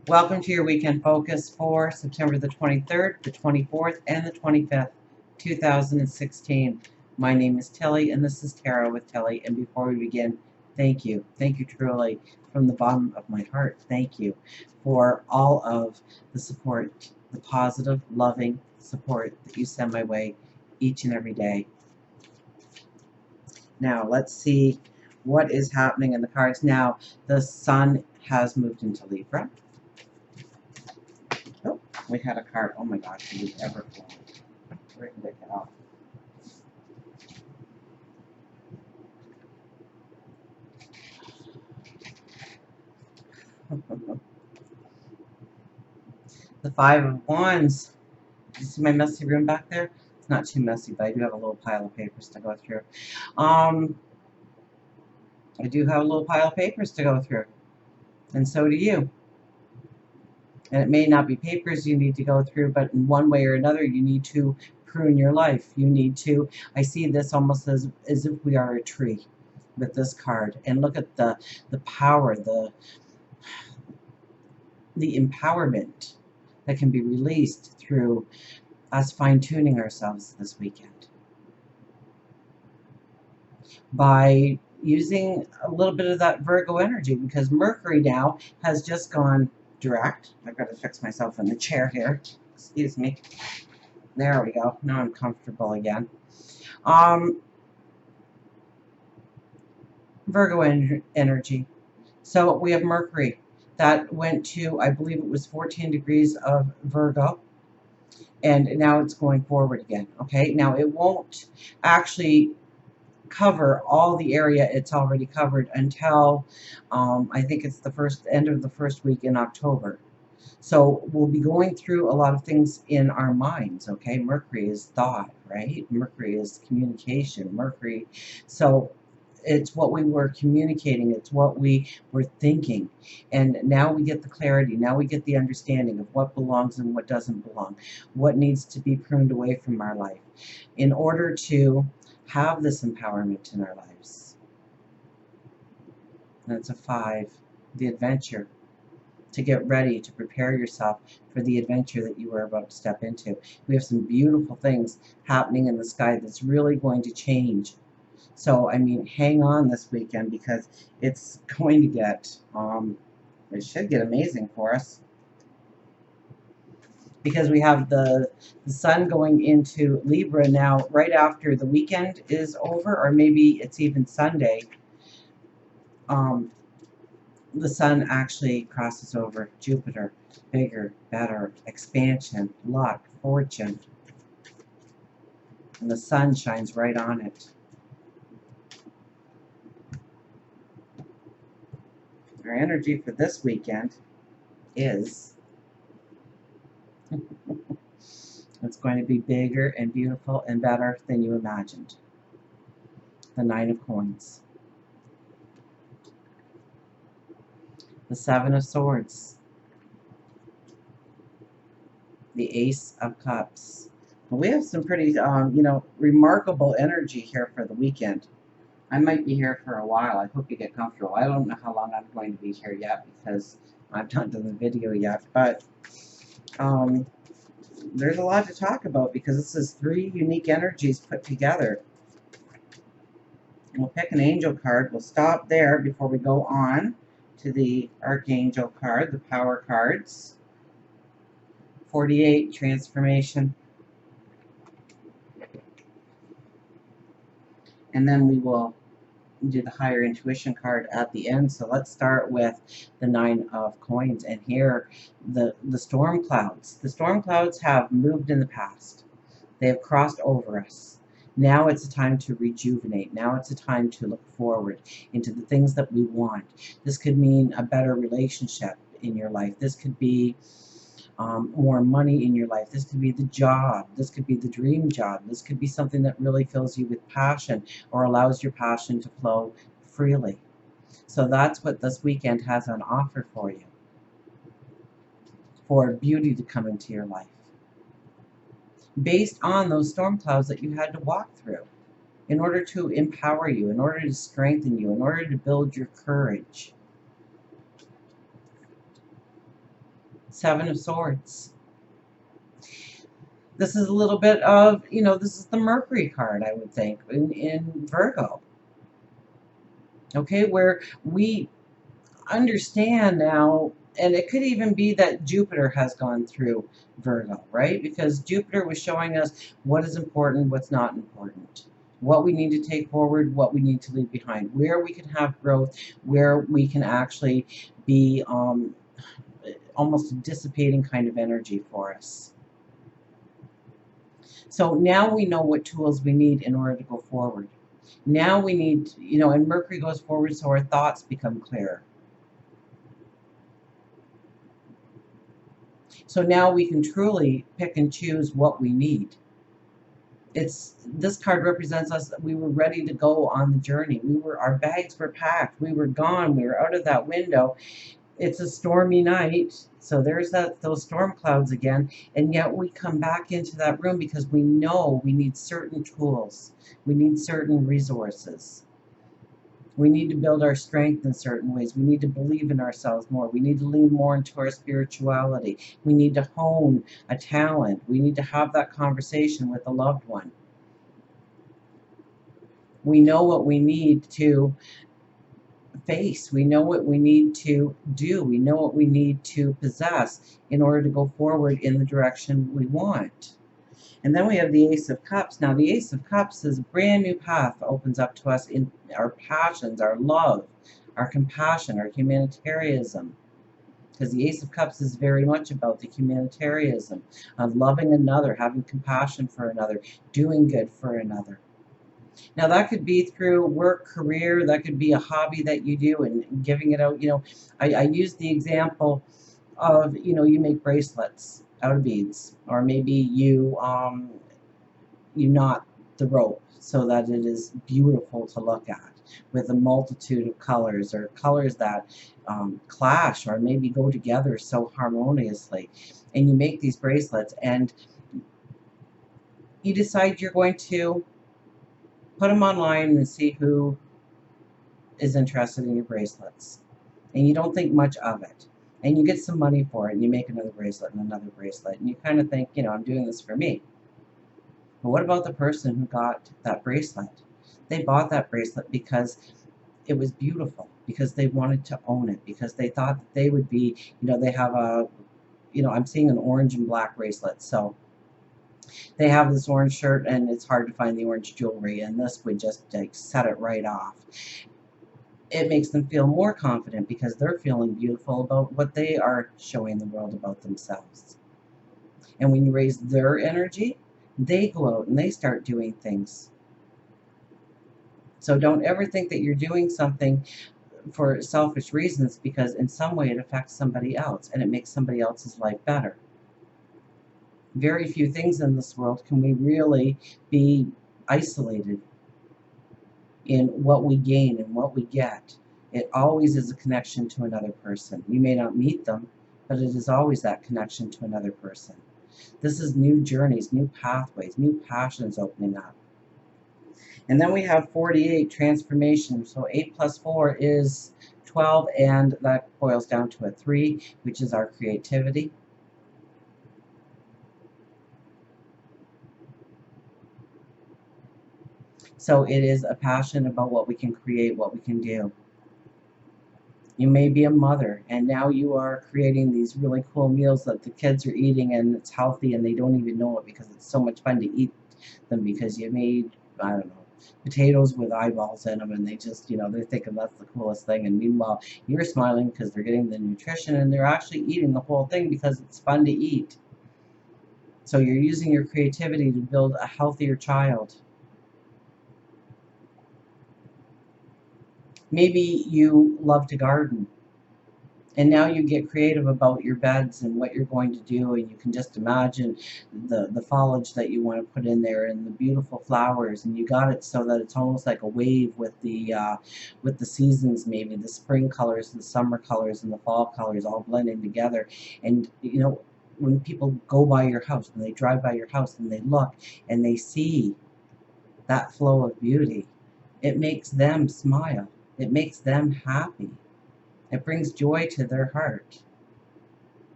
Welcome to your weekend focus for September the 23rd, the 24th, and the 25th, 2016. My name is Tilly, and this is Tarot with Tilly. And before we begin, thank you. Thank you truly from the bottom of my heart. Thank you for all of the support, the positive, loving support that you send my way each and every day. Now, let's see what is happening in the cards. Now, the sun has moved into Libra. Oh, we had a card. Oh my gosh, it was ever flown. Where did it get off? The Five of Wands. Do you see my messy room back there? It's not too messy, but I do have a little pile of papers to go through. I do have a little pile of papers to go through. And so do you. And it may not be papers you need to go through, but in one way or another, you need to prune your life. You need to, I see this almost as if we are a tree with this card. And look at the power, the empowerment that can be released through us fine-tuning ourselves this weekend. By using a little bit of that Virgo energy, because Mercury now has just gone direct. I've got to fix myself in the chair here. Excuse me. There we go. Now I'm comfortable again. Virgo energy. So we have Mercury that went to, I believe it was 14 degrees of Virgo, and now it's going forward again. Okay, now it won't actually cover all the area it's already covered until I think it's the end of the first week in October. So we'll be going through a lot of things in our minds. Okay, Mercury is thought, right? Mercury is communication. Mercury, so it's what we were communicating, it's what we were thinking, and now we get the clarity, now we get the understanding of what belongs and what doesn't belong, what needs to be pruned away from our life in order to have this empowerment in our lives. That's a 5, the adventure. To get ready, to prepare yourself for the adventure that you are about to step into. We have some beautiful things happening in the sky that's really going to change. So, I mean, hang on this weekend, because it's going to get, it should get amazing for us. Because we have the sun going into Libra now, right after the weekend is over, or maybe it's even Sunday. The sun actually crosses over Jupiter. Bigger, better, expansion, luck, fortune. And the sun shines right on it. Our energy for this weekend is it's going to be bigger and beautiful and better than you imagined. The 9 of Coins. The 7 of Swords. The Ace of Cups. Well, we have some pretty, remarkable energy here for the weekend. I might be here for a while. I hope you get comfortable. I don't know how long I'm going to be here yet, because I've not done the video yet, but there's a lot to talk about, because this is 3 unique energies put together. We'll pick an angel card. We'll stop there before we go on to the Archangel card, the power cards. 48, transformation. And then we will do the higher intuition card at the end. So let's start with the 9 of Coins. And here, the storm clouds. The storm clouds have moved in the past. They have crossed over us. Now it's a time to rejuvenate. Now it's a time to look forward into the things that we want. This could mean a better relationship in your life. This could be more money in your life. This could be the job. This could be the dream job. This could be something that really fills you with passion, or allows your passion to flow freely. So that's what this weekend has on offer for you. For beauty to come into your life, based on those storm clouds that you had to walk through, in order to empower you, in order to strengthen you, in order to build your courage. Seven of Swords. This is a little bit of, this is the Mercury card, I would think, in Virgo. Okay, where we understand now, and it could even be that Jupiter has gone through Virgo, right? Because Jupiter was showing us what is important, what's not important, what we need to take forward, what we need to leave behind, where we can have growth, where we can actually be almost a dissipating kind of energy for us. So now we know what tools we need in order to go forward. Now we need, and Mercury goes forward so our thoughts become clearer. So now we can truly pick and choose what we need. This card represents us. We were ready to go on the journey. Our bags were packed. We were gone. We were out of that window. It's a stormy night, so there's those storm clouds again, and yet we come back into that room because we know we need certain tools. We need certain resources. We need to build our strength in certain ways. We need to believe in ourselves more. We need to lean more into our spirituality. We need to hone a talent. We need to have that conversation with a loved one. We know what we need to face. We know what we need to do. We know what we need to possess in order to go forward in the direction we want. And then we have the Ace of Cups. Now, the Ace of Cups is a brand new path opens up to us in our passions, our love, our compassion, our humanitarianism. Because the Ace of Cups is very much about the humanitarianism of loving another, having compassion for another, doing good for another. Now, that could be through work, career, that could be a hobby that you do and giving it out. I use the example of, you make bracelets out of beads, or maybe you knot the rope so that it is beautiful to look at with a multitude of colors, or colors that clash or maybe go together so harmoniously. And you make these bracelets and you decide you're going to put them online and see who is interested in your bracelets. And you don't think much of it. And you get some money for it, and you make another bracelet and another bracelet. And you kind of think, I'm doing this for me. But what about the person who got that bracelet? They bought that bracelet because it was beautiful, because they wanted to own it, because they thought that they would be, they have I'm seeing an orange and black bracelet. So they have this orange shirt, and it's hard to find the orange jewelry, and this would just set it right off. It makes them feel more confident because they're feeling beautiful about what they are showing the world about themselves. And when you raise their energy, they go out and they start doing things. So don't ever think that you're doing something for selfish reasons, because in some way it affects somebody else and it makes somebody else's life better. Very few things in this world can we really be isolated in what we gain and what we get. It always is a connection to another person. You may not meet them, but it is always that connection to another person. This is new journeys, new pathways, new passions opening up. And then we have 48, transformation. So 8 plus 4 is 12, and that boils down to a 3, which is our creativity. So it is a passion about what we can create, what we can do. You may be a mother, and now you are creating these really cool meals that the kids are eating, and it's healthy, and they don't even know it because it's so much fun to eat them, because you made, I don't know, potatoes with eyeballs in them, and they just, they're thinking that's the coolest thing. And meanwhile, you're smiling because they're getting the nutrition, and they're actually eating the whole thing because it's fun to eat. So you're using your creativity to build a healthier child. Maybe you love to garden, and now you get creative about your beds and what you're going to do, and you can just imagine the foliage that you want to put in there and the beautiful flowers, and you got it so that it's almost like a wave with the seasons, maybe the spring colors, the summer colors, and the fall colors all blending together. And when people go by your house, when they drive by your house and they look and they see that flow of beauty, it makes them smile. It makes them happy. It brings joy to their heart.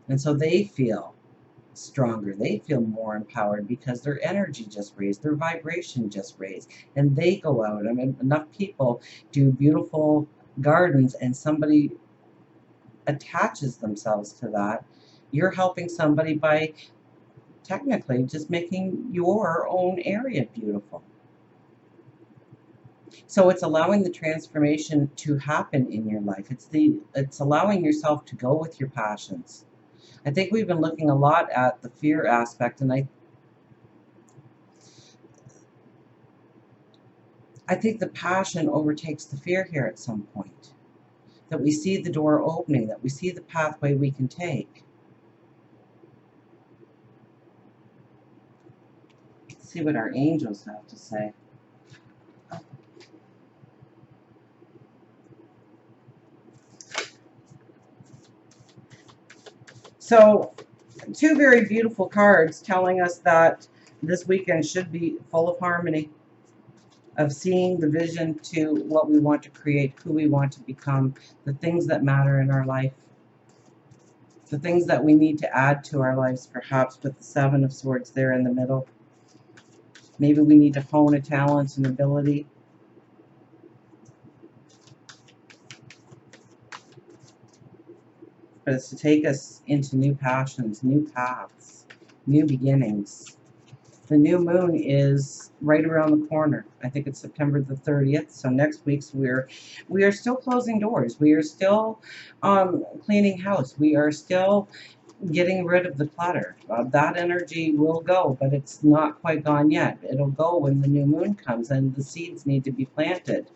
And so they feel stronger. They feel more empowered because their energy just raised, their vibration just raised. And they go out. I mean, enough people do beautiful gardens and somebody attaches themselves to that. You're helping somebody by technically just making your own area beautiful. So it's allowing the transformation to happen in your life. It's allowing yourself to go with your passions. I think we've been looking a lot at the fear aspect, and I think the passion overtakes the fear here at some point. That we see the door opening, that we see the pathway we can take. Let's see what our angels have to say. So, two very beautiful cards telling us that this weekend should be full of harmony, of seeing the vision to what we want to create, who we want to become, the things that matter in our life, the things that we need to add to our lives, perhaps with the Seven of Swords there in the middle. Maybe we need to hone a talent and ability. But it's to take us into new passions, new paths, new beginnings. The new moon is right around the corner. I think it's September the 30th. So next week's we are still closing doors. We are still cleaning house. We are still getting rid of the clutter. That energy will go, but it's not quite gone yet. It'll go when the new moon comes and the seeds need to be planted.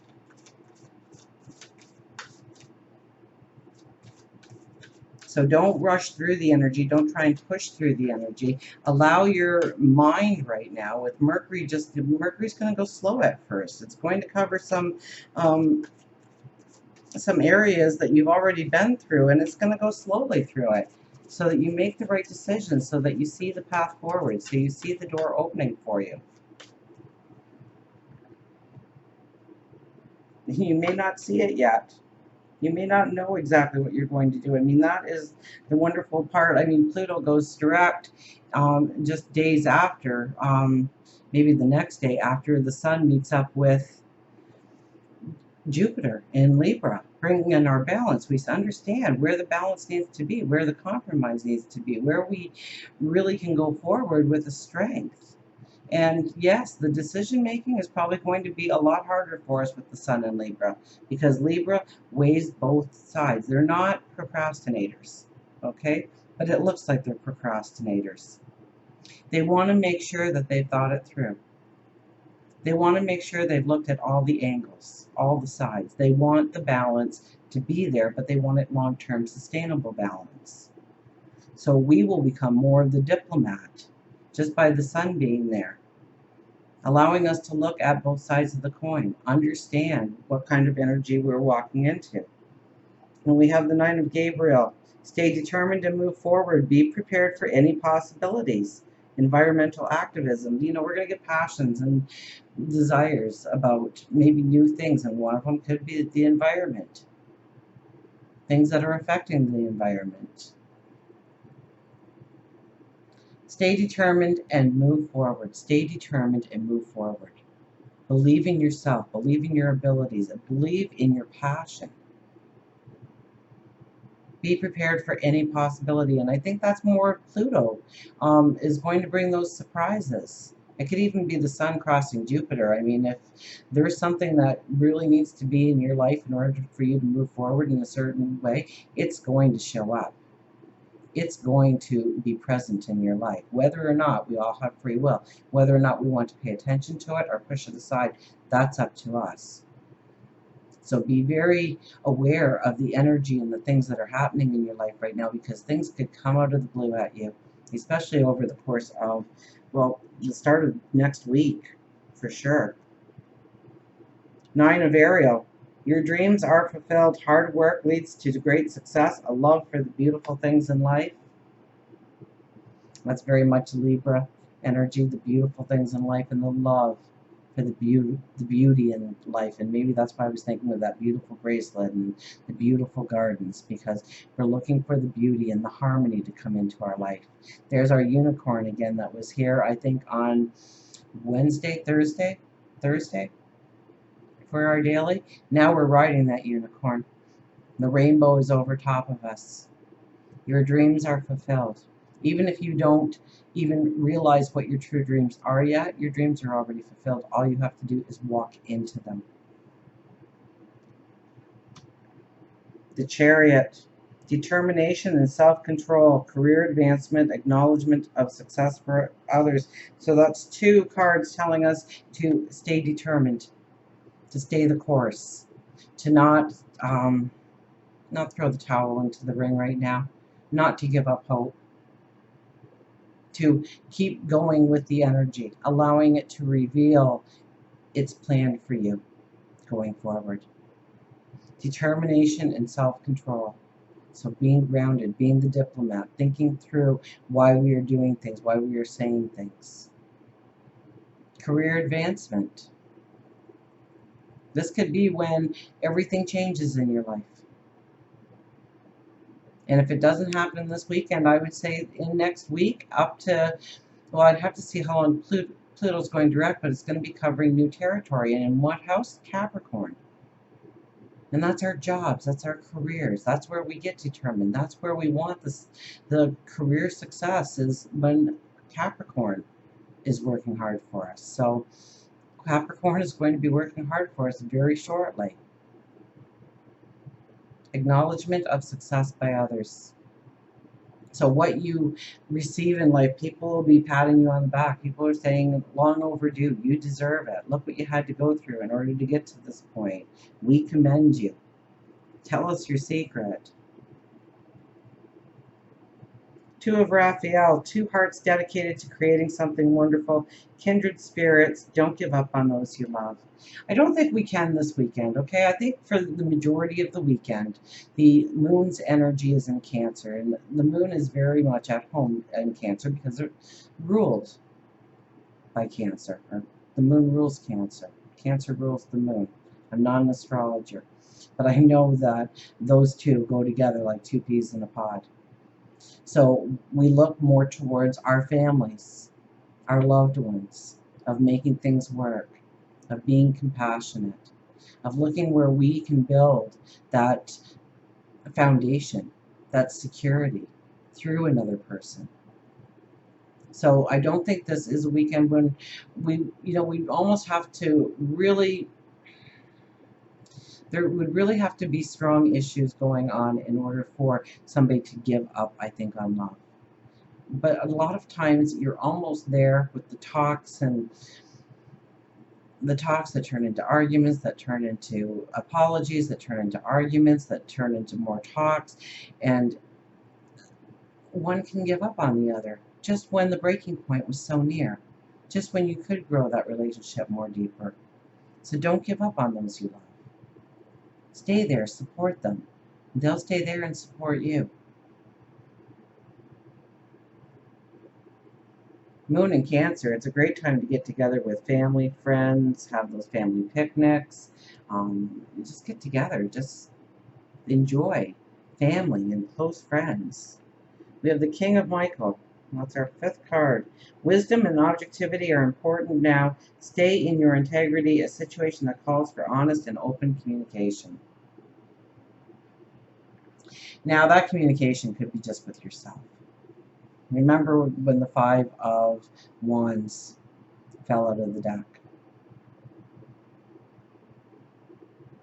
So don't rush through the energy. Don't try and push through the energy. Allow your mind right now with Mercury. Mercury's going to go slow at first. It's going to cover some areas that you've already been through, and it's going to go slowly through it so that you make the right decisions, so that you see the path forward, so you see the door opening for you. You may not see it yet. You may not know exactly what you're going to do. I mean, that is the wonderful part. I mean, Pluto goes direct just days after, maybe the next day after the sun meets up with Jupiter in Libra, bringing in our balance. We understand where the balance needs to be, where the compromise needs to be, where we really can go forward with the strength. And yes, the decision making is probably going to be a lot harder for us with the sun in Libra, because Libra weighs both sides. They're not procrastinators, okay? But it looks like they're procrastinators. They want to make sure that they've thought it through. They want to make sure they've looked at all the angles, all the sides. They want the balance to be there, but they want it long-term sustainable balance. So we will become more of the diplomat just by the sun being there, allowing us to look at both sides of the coin, understand what kind of energy we're walking into. And we have the Nine of Gabriel. Stay determined and move forward. Be prepared for any possibilities. Environmental activism. You know, we're going to get passions and desires about maybe new things, and one of them could be the environment. Things that are affecting the environment. Stay determined and move forward. Stay determined and move forward. Believe in yourself. Believe in your abilities. And believe in your passion. Be prepared for any possibility. And I think that's more of Pluto is going to bring those surprises. It could even be the sun crossing Jupiter. I mean, if there's something that really needs to be in your life in order for you to move forward in a certain way, it's going to show up. It's going to be present in your life. Whether or not, we all have free will. Whether or not we want to pay attention to it or push it aside, that's up to us. So be very aware of the energy and the things that are happening in your life right now, because things could come out of the blue at you, especially over the course of, well, the start of next week, for sure. Nine of Ariel. Your dreams are fulfilled. Hard work leads to great success. A love for the beautiful things in life. That's very much Libra energy, the beautiful things in life and the love. for the beauty in life. And maybe that's why I was thinking of that beautiful bracelet and the beautiful gardens, because we're looking for the beauty and the harmony to come into our life. There's our unicorn again that was here, I think, on Thursday for our daily. Now we're riding that unicorn. The rainbow is over top of us. Your dreams are fulfilled. Even if you don't even realize what your true dreams are yet, your dreams are already fulfilled. All you have to do is walk into them. The Chariot. Determination and self-control, career advancement, acknowledgement of success for others. So that's two cards telling us to stay determined, to stay the course, to not throw the towel into the ring right now, not to give up hope, to keep going with the energy, allowing it to reveal its plan for you going forward. Determination and self-control. So being grounded, being the diplomat, thinking through why we are doing things, why we are saying things. Career advancement. This could be when everything changes in your life. And if it doesn't happen this weekend, I would say in next week up to, well, I'd have to see how long Pluto's going direct, but it's going to be covering new territory. And in what house? Capricorn. And that's our jobs, that's our careers, that's where we get determined, that's where we want this, the career success is when Capricorn is working hard for us. So Capricorn is going to be working hard for us very shortly. Acknowledgement of success by others. So what you receive in life, people will be patting you on the back. People are saying, long overdue, you deserve it. Look what you had to go through in order to get to this point. We commend you. Tell us your secret. Two of Raphael, two hearts dedicated to creating something wonderful. Kindred spirits, don't give up on those you love. I don't think we can this weekend, okay? I think for the majority of the weekend, the moon's energy is in Cancer, and the moon is very much at home in Cancer because it's ruled by Cancer. Or the moon rules Cancer. Cancer rules the moon. I'm not an astrologer, but I know that those two go together like two peas in a pod. So we look more towards our families, our loved ones, of making things work, of being compassionate, of looking where we can build that foundation, that security through another person. So I don't think this is a weekend when we almost have to really, there would really have to be strong issues going on in order for somebody to give up, I think, on love. But a lot of times you're almost there with the talks that turn into arguments, that turn into apologies, that turn into arguments, that turn into more talks, and one can give up on the other just when the breaking point was so near, just when you could grow that relationship more deeper. So don't give up on those you love. Stay there, support them. They'll stay there and support you. Moon in Cancer, it's a great time to get together with family, friends, have those family picnics. Just get together, just enjoy family and close friends. We have the King of Michael. That's our fifth card. Wisdom and objectivity are important now. Stay in your integrity, a situation that calls for honest and open communication. Now, that communication could be just with yourself. Remember when the Five of Wands fell out of the deck?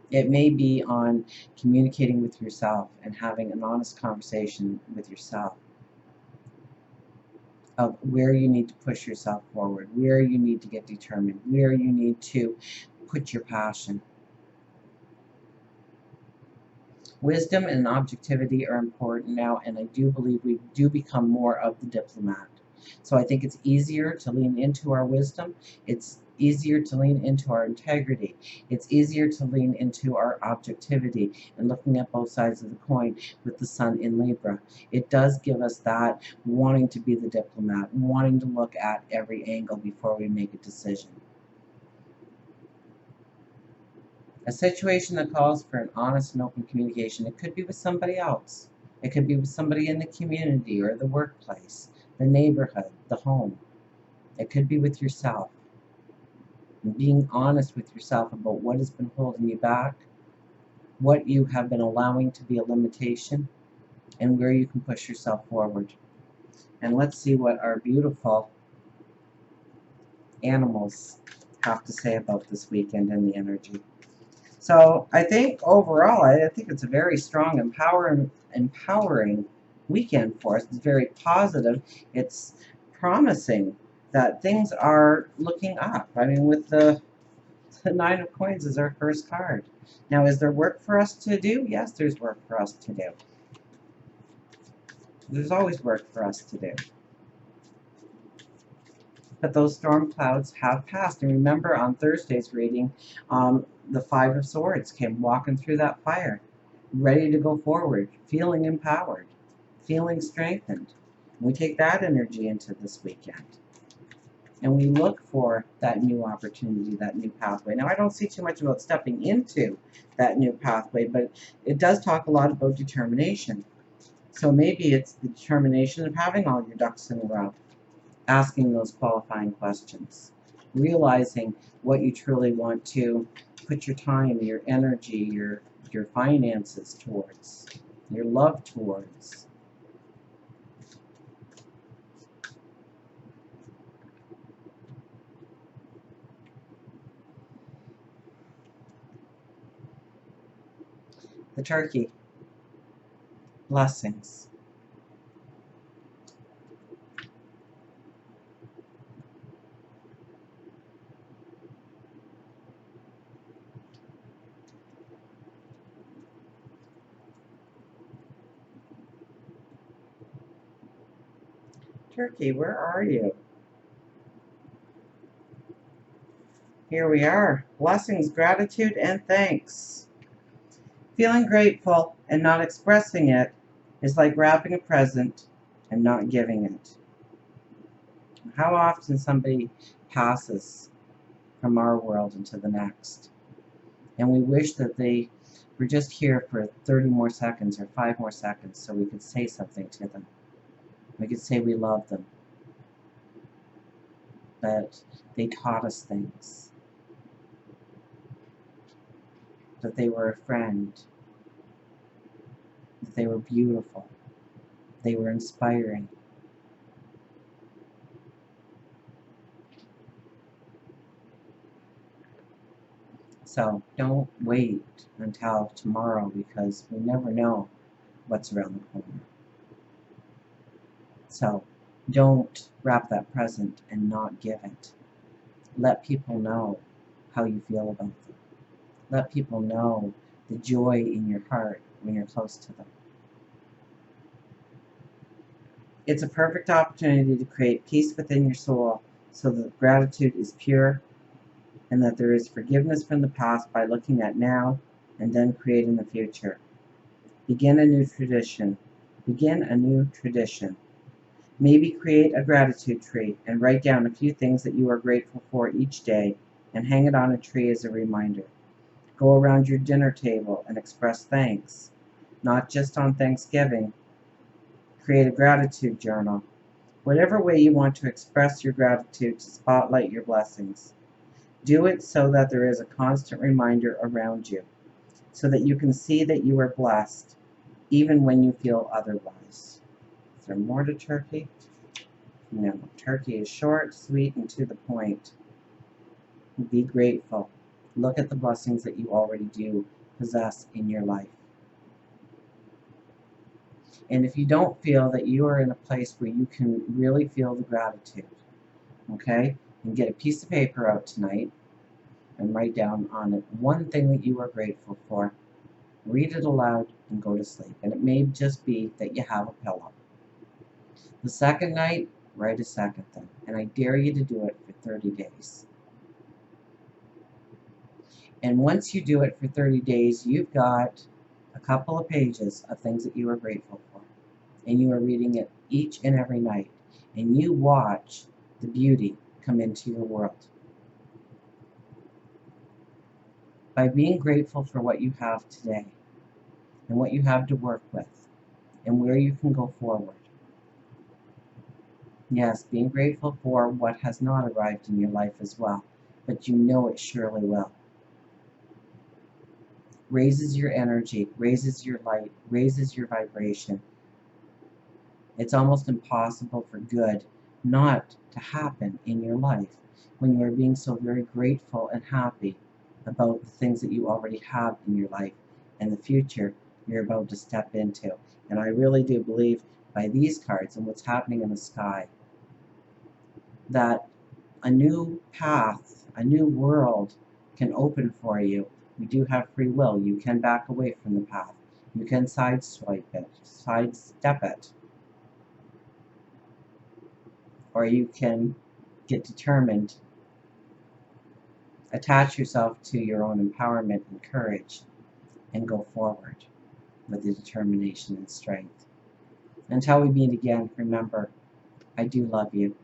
It may be on communicating with yourself and having an honest conversation with yourself of where you need to push yourself forward, where you need to get determined, where you need to put your passion. Wisdom and objectivity are important now, and I do believe we do become more of the diplomat. So I think it's easier to lean into our wisdom. It's easier to lean into our integrity. It's easier to lean into our objectivity and looking at both sides of the coin with the sun in Libra. It does give us that wanting to be the diplomat, wanting to look at every angle before we make a decision. A situation that calls for an honest and open communication. It could be with somebody else. It could be with somebody in the community or the workplace, the neighborhood, the home. It could be with yourself. And being honest with yourself about what has been holding you back, what you have been allowing to be a limitation, and where you can push yourself forward. And let's see what our beautiful animals have to say about this weekend and the energy. So I think overall, I think it's a very strong, empowering weekend for us. It's very positive. It's promising that things are looking up. I mean, with the Nine of Coins is our first card. Now, is there work for us to do? Yes, there's work for us to do. There's always work for us to do. But those storm clouds have passed. And remember, on Thursday's reading, the Five of Swords came walking through that fire, ready to go forward, feeling empowered, feeling strengthened. We take that energy into this weekend. And we look for that new opportunity, that new pathway. Now, I don't see too much about stepping into that new pathway, but it does talk a lot about determination. So maybe it's the determination of having all your ducks in a row, asking those qualifying questions, realizing what you truly want to put your time, your energy, your finances towards, your love towards. The turkey, blessings. Turkey, where are you? Here we are. Blessings, gratitude, and thanks. Feeling grateful and not expressing it is like wrapping a present and not giving it. How often somebody passes from our world into the next, and we wish that they were just here for 30 more seconds or 5 more seconds so we could say something to them. We could say we love them, that they taught us things, that they were a friend, that they were beautiful, they were inspiring. So don't wait until tomorrow, because we never know what's around the corner. So don't wrap that present and not give it. Let people know how you feel about them. Let people know the joy in your heart when you're close to them. It's a perfect opportunity to create peace within your soul so that gratitude is pure and that there is forgiveness from the past by looking at now and then creating the future. Begin a new tradition. Begin a new tradition. Maybe create a gratitude tree and write down a few things that you are grateful for each day and hang it on a tree as a reminder. Go around your dinner table and express thanks, not just on Thanksgiving. Create a gratitude journal. Whatever way you want to express your gratitude to spotlight your blessings. Do it so that there is a constant reminder around you, so that you can see that you are blessed, even when you feel otherwise. Is there more to turkey? No. Turkey is short, sweet, and to the point. Be grateful. Look at the blessings that you already do possess in your life. And if you don't feel that you are in a place where you can really feel the gratitude, okay, and get a piece of paper out tonight and write down on it one thing that you are grateful for. Read it aloud and go to sleep. And it may just be that you have a pillow. The second night, write a second thing. And I dare you to do it for 30 days. And once you do it for 30 days, you've got a couple of pages of things that you are grateful for. And you are reading it each and every night. And you watch the beauty come into your world. by being grateful for what you have today and what you have to work with and where you can go forward. Yes, being grateful for what has not arrived in your life as well, but you know it surely will. Raises your energy, raises your light, raises your vibration. It's almost impossible for good not to happen in your life when you are being so very grateful and happy about the things that you already have in your life and the future you're about to step into. And I really do believe by these cards and what's happening in the sky that a new path, a new world can open for you. You do have free will. You can back away from the path. You can sidestep it, or you can get determined, attach yourself to your own empowerment and courage, and go forward with the determination and strength. Until we meet again, remember, I do love you.